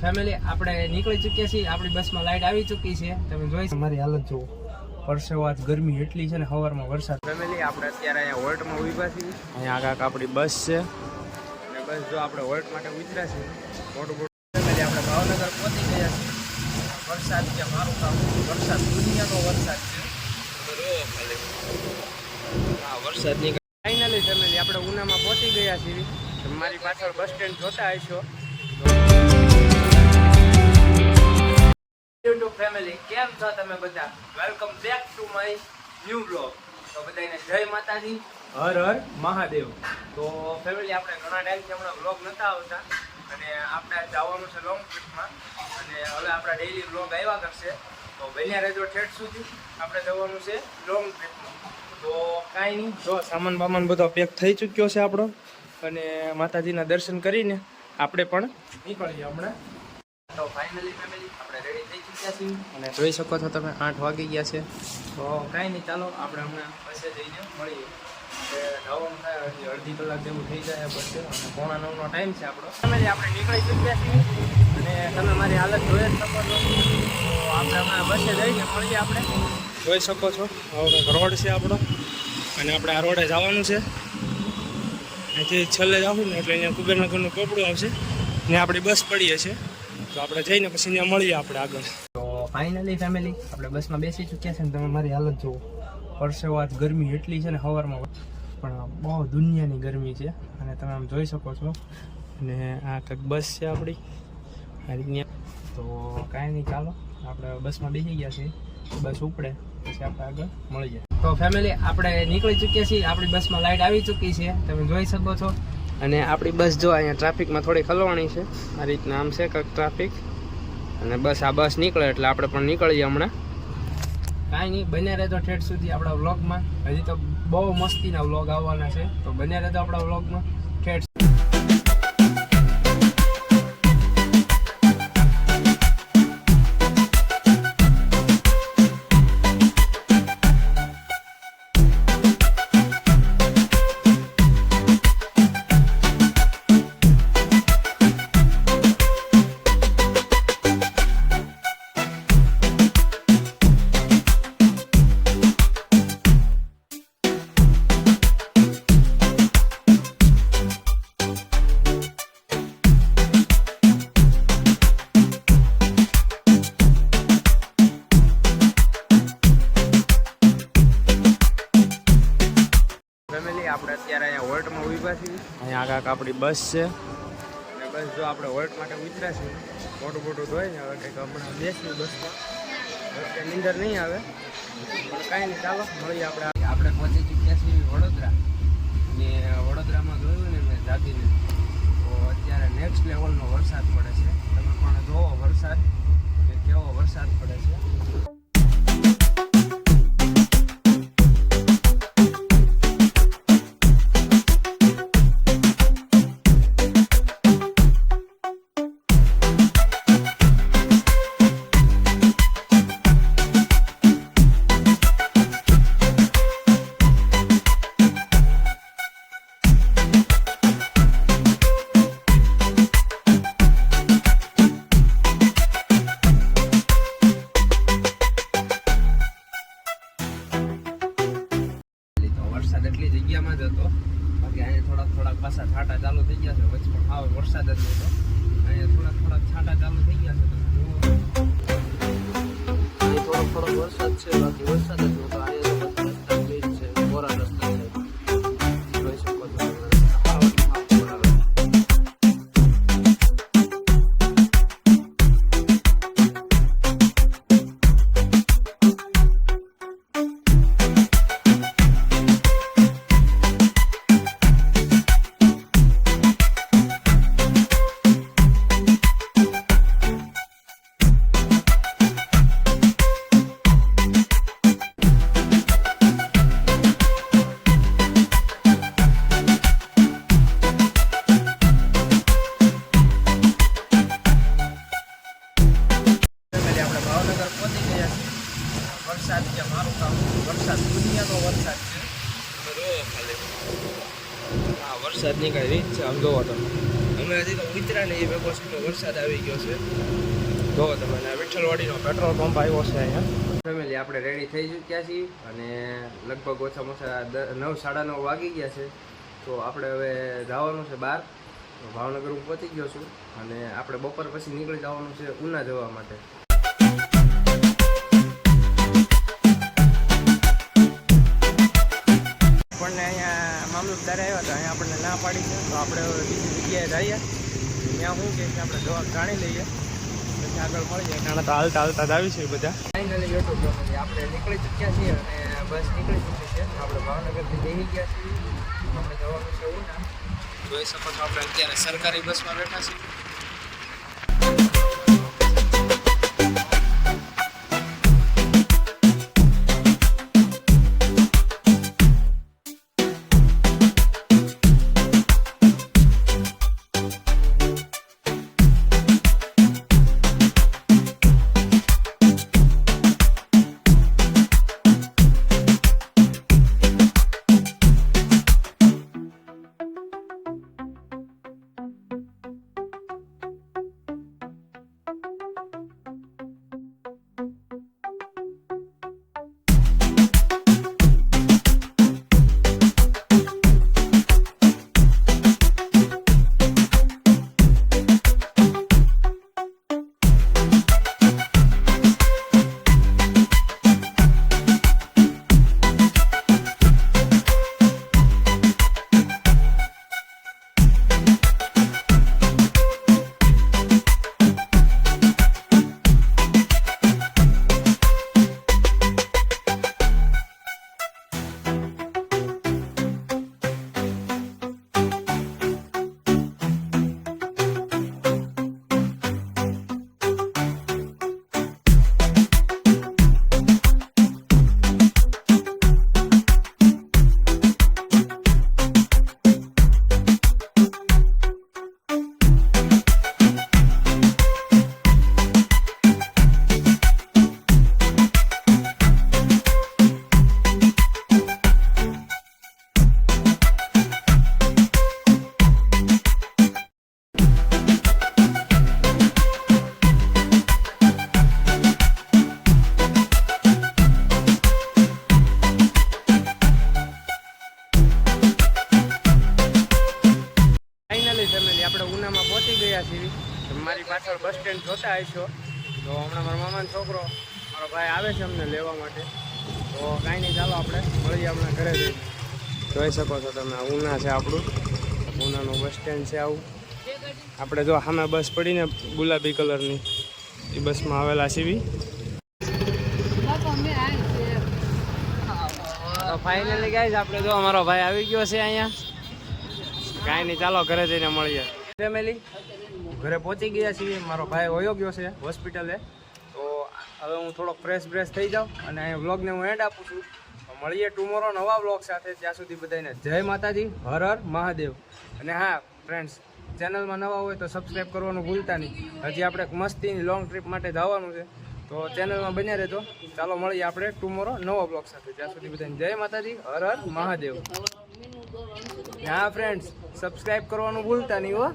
Family આપણે નીકળી ચૂક્યા છીએ, આપણી બસમાં લાઈટ આવી ચૂકી છે, તમે જોઈ અમારી હાલત જુઓ, પરસેવો ગરમી એટલી છે ને, સવારમાં વરસાદ. ફેમિલી આપણે અત્યારે અહીંયા હોલ્ટમાં ઊભા છીએ, અહીંયા આગળ આપણી બસ છે અને બસ જો આપણે હોલ્ટ માટે ઉતર્યા છીએ. મોટું ફેમિલી આપણે ભાવનગર પહોંચી ગયા છીએ. વરસાદ છે, મારું કામ વરસાદ, દુનિયાનો વરસાદ છે. હા, વરસાદની ફાઇનલી ફેમિલી આપણે ઉનામાં પહોંચી ગયા છીએ. મારી પાછળ બસ સ્ટેન્ડ જોતા હશો. યુટ્યુબ ફેમિલી, કેમ છો તમે બધા? Welcome back to my new blog. તો બધાને જય માતાજી, હર હર મહાદેવ. તો ફેમિલી આપણે ઘણા ટાઈમથી હમણાં બ્લોગ નહોતા આવતા અને આપણે જવાનું છે લોંગ ટ્રીપમાં અને હવે આપણા ડેઈલી બ્લોગ આવ્યા કરશે. તો બન્યા રહેજો ઠેઠ સુધી. આપણે જવાનું છે લોંગ ટ્રીપમાં. તો કાંઈ નહીં, જો સામાન બામાન બધો પેક થઈ ચૂક્યો છે આપણો અને માતાજીના દર્શન કરીને આપણે પણ નીકળીએ હમણાં. તો ફાઇનલી ફેમિલી આપણે રેડી થઈ ચૂક્યા છીએ અને જોઈ શકો છો તમે 8 વાગી ગયા છે. તો કાંઈ નહીં, ચાલો આપણે હમણાં બસે જઈને મળીએ. જવાનું થાય અડધી કલાક જેવું થઈ જાય બસે અને 8:45નો ટાઈમ છે આપણો. ફેમિલી આપણે નીકળી ચૂક્યા છીએ અને તમે મારી હાલત જોઈ જ શકો છો. તો આપણે હમણાં બસે જઈને મળીએ. આપણે જોઈ શકો છો રોડ છે આપણો અને આપણે આ રોડે જવાનું છે. અહીંથી છેલ્લે જવું ને એટલે અહીંયા કુબેરનગરનું પોપડું આવશે ને આપણી બસ પડીએ છે. તો આપણે જઈને પછી ત્યાં મળીએ આપણે આગળ. તો ફાઇનલી ફેમિલી આપણે બસમાં બેસી ચૂક્યા છે ને તમે મારી હાલત જુઓ, પરસેવો ગરમી એટલી છે ને સવારમાં, પણ બહુ દુનિયાની ગરમી છે અને તમે આમ જોઈ શકો છો. અને આ કંઈક બસ છે આપણી આ રીતની. તો કાંઈ નહીં, ચાલો આપણે બસમાં બેસી ગયા છીએ, બસ ઉપડે પછી આપણે આગળ મળીએ. તો ફેમિલી આપણે નીકળી ચૂક્યા છીએ, આપણી બસમાં લાઈટ આવી ચૂકી છે, તમે જોઈ શકો છો. અને આપણી બસ જો અહીંયા ટ્રાફિકમાં થોડી ખલવાણી છે, આ રીતના આમ છે કંઈક ટ્રાફિક. અને બસ આ બસ નીકળે એટલે આપણે પણ નીકળીએ હમણાં. કાંઈ નહીં, બન્યા રહેજો ઠેઠ સુધી આપણા વ્લોગમાં. હજી તો બહુ મસ્તીના વ્લોગ આવવાના છે, તો બન્યા રહેજો આપણા વ્લોગમાં ઠેઠ. આપણે અત્યારે અહીંયા હોલ્ટમાં ઊભા છીએ, અહીંયા આગળ આપણી બસ છે અને બસ જો આપણે હોલ્ટ માટે ઉતર્યા છીએ. મોટું ધોઈને હવે કંઈક હમણાં બેસીએ બસમાં, બસ નીંદર નહીં આવે પણ કાંઈ નહીં, ચાલો મળીએ. આપણે પહોંચી ચૂક્યા છીએ વડોદરા અને વડોદરામાં જોયું ને મેં જાગીને, તો અત્યારે નેક્સ્ટ લેવલનો વરસાદ પડે છે. તમે પણ જોવો વરસાદ કે કેવો વરસાદ પડે છે. એટલી જગ્યામાં જ હતો, બાકી અહીંયા થોડાક પાછા છાંટા ચાલુ થઈ ગયા છે. વચમાં હાવ વરસાદ જ નહોતો, અહીંયા થોડાક છાંટા ચાલુ થઈ ગયા છે. થોડોક વરસાદ છે, બાકી વરસાદ જ નહોતો. અહીંયા રસ્તા છે, કોરા રસ્તા છે, જોઈ શકો છો. વરસાદ છે, મારું કામ વરસાદ, દુનિયાનો વરસાદ છે. હા, વરસાદની કઈ રીત છે આમ જોવો તમે. અમે હજી તો ઉતર્યા ને એ ભેગો સીધો વરસાદ આવી ગયો છે. જો તમે વિઠ્ઠલવાડીનો પેટ્રોલ પંપ આવ્યો છે અહીંયા. ફેમિલી આપણે રેડી થઈ ચૂક્યા છીએ અને લગભગ ઓછામાં ઓછા 9:30 વાગી ગયા છે. તો આપણે હવે જવાનું છે બહાર. ભાવનગર હું પહોંચી ગયો છું અને આપણે બપોર પછી નીકળી જવાનું છે ઉના જવા માટે. આપણને અહીંયા મામલતદાર આવ્યા હતા, અહીંયા આપણને ના પાડી છે. તો આપણે બીજી જગ્યાએ જઈએ, ત્યાં શું કહે છે આપણે જવાબ જાણી લઈએ, પછી આગળ મળી જાય. કારણ તો હાલતા હાલતા જ આવી છે બધા. ફાઇનલી યુટ્યુબ આપણે નીકળી ચૂક્યા છીએ અને બસ નીકળી ચૂકી છે. આપણે ભાવનગરથી બેસી ગયા છીએ. આપણે જવાનું છે ઉના. જોઈ શકો છો આપણે અત્યારે સરકારી બસમાં બેઠા છીએ. મારી પાછળ બસ સ્ટેન્ડ જોતા આવીશો તો હમણાં મારા મામાનો છોકરો મારો ભાઈ આવે છે અમને લેવા માટે. તો કાંઈ નહીં, ચાલો આપણે મળીએ હમણાં ઘરે જઈએ. જોઈ શકો છો તમે, ઉના છે આપણું, ઉનાનું બસ સ્ટેન્ડ છે આવું. આપણે જો સામે બસ પડીને ગુલાબી કલરની એ બસમાં આવેલા છીએ. તો ફાઇનલી ગાઈઝ આપણે જો અમારો ભાઈ આવી ગયો છે અહીંયા. કાંઈ નહીં, ચાલો ઘરે જઈને મળીએ. ફેમિલી ઘરે પહોંચી ગયા છીએ. મારો ભાઈ વયો ગયો છે હોસ્પિટલે. તો હવે હું થોડોક ફ્રેશ થઈ જાઉં અને અહીંયા વ્લોગને હું એન્ડ આપું છું. મળીએ ટુમોરો નવા વ્લોગ સાથે. ત્યાં સુધી બધાને જય માતાજી, હર હર મહાદેવ. અને હા ફ્રેન્ડ્સ, ચેનલમાં નવા હોય તો સબસ્ક્રાઈબ કરવાનું ભૂલતા નહીં. હજી આપણે મસ્તીની લોંગ ટ્રીપ માટે જવાનું છે, તો ચેનલમાં બન્યા રહેજો. ચાલો મળીએ આપણે ટુમોરો નવા બ્લોગ સાથે. ત્યાં સુધી બધાને જય માતાજી, હર હર મહાદેવ. હા ફ્રેન્ડ્સ, સબસ્ક્રાઈબ કરવાનું ભૂલતા નહીં હો.